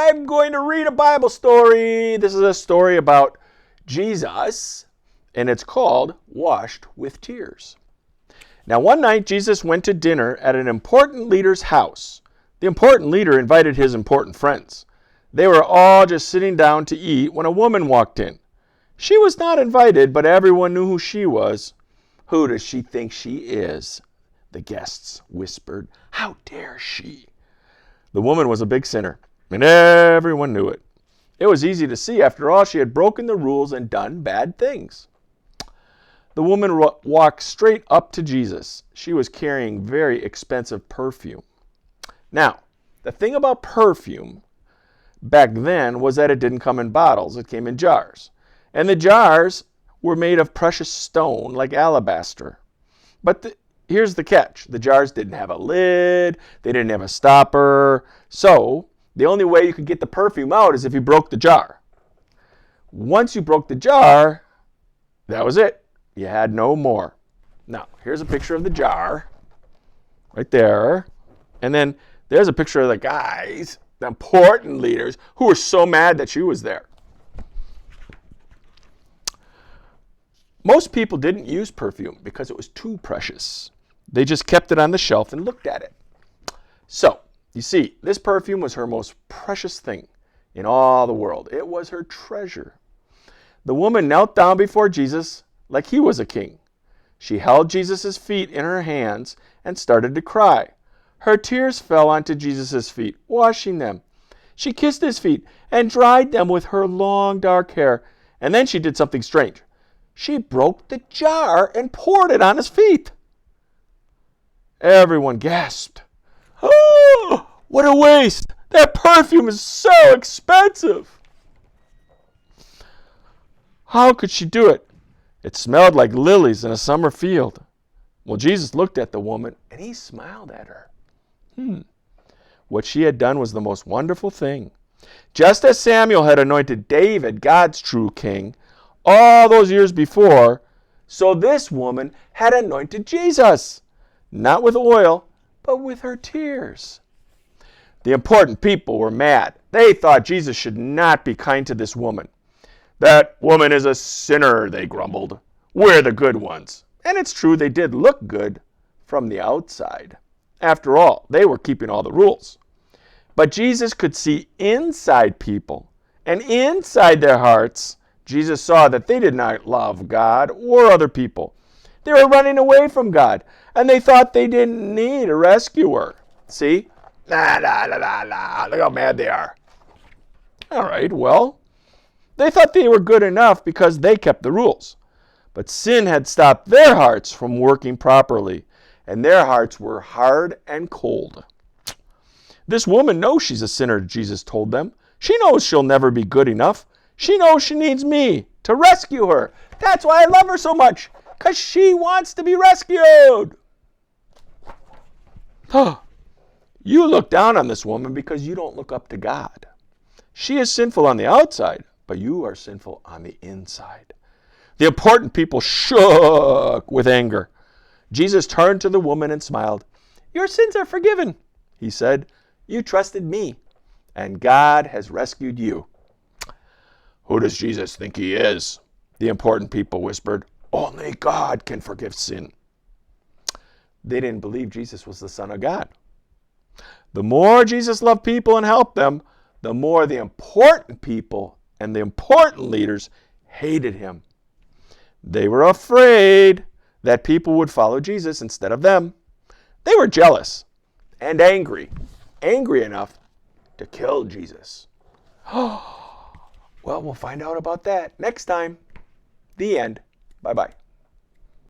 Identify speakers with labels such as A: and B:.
A: I'm going to read a Bible story. This is a story about Jesus, and it's called Washed with Tears. Now, one night, Jesus went to dinner at an important leader's house. The important leader invited his important friends. They were all just sitting down to eat when a woman walked in. She was not invited, but everyone knew who she was. Who does she think she is? The guests whispered. How dare she? The woman was a big sinner, and everyone knew it. It was easy to see. After all, she had broken the rules and done bad things. The woman walked straight up to Jesus. She was carrying very expensive perfume. Now, the thing about perfume back then was that it didn't come in bottles. It came in jars. And the jars were made of precious stone like alabaster. But here's the catch. The jars didn't have a lid. They didn't have a stopper. So the only way you could get the perfume out is if you broke the jar. Once you broke the jar, that was it. You had no more. Now, here's a picture of the jar right there. And then there's a picture of the guys, the important leaders, who were so mad that she was there. Most people didn't use perfume because it was too precious. They just kept it on the shelf and looked at it. So, you see, this perfume was her most precious thing in all the world. It was her treasure. The woman knelt down before Jesus like he was a king. She held Jesus' feet in her hands and started to cry. Her tears fell onto Jesus' feet, washing them. She kissed his feet and dried them with her long dark hair. And then she did something strange. She broke the jar and poured it on his feet. Everyone gasped. Oh, what a waste! That perfume is so expensive. How could she do it? It smelled like lilies in a summer field. Well, Jesus looked at the woman and he smiled at her. What she had done was the most wonderful thing. Just as Samuel had anointed David, God's true king, all those years before, so this woman had anointed Jesus. Not with oil, but with her tears. The important people were mad. They thought Jesus should not be kind to this woman. That woman is a sinner, they grumbled. We're the good ones. And it's true, they did look good from the outside. After all, they were keeping all the rules. But Jesus could see inside people, and inside their hearts, Jesus saw that they did not love God or other people. They were running away from God, and they thought they didn't need a rescuer. See? Look how mad they are. All right, well, they thought they were good enough because they kept the rules. But sin had stopped their hearts from working properly, and their hearts were hard and cold. This woman knows she's a sinner, Jesus told them. She knows she'll never be good enough. She knows she needs me to rescue her. That's why I love her so much, because she wants to be rescued. You look down on this woman because you don't look up to God. She is sinful on the outside, but you are sinful on the inside. The important people shook with anger. Jesus turned to the woman and smiled. Your sins are forgiven, he said. You trusted me, and God has rescued you. Who does Jesus think he is? The important people whispered. Only God can forgive sin. They didn't believe Jesus was the Son of God. The more Jesus loved people and helped them, the more the important people and the important leaders hated him. They were afraid that people would follow Jesus instead of them. They were jealous and angry enough to kill Jesus. Well, we'll find out about that next time. The end. Bye-bye.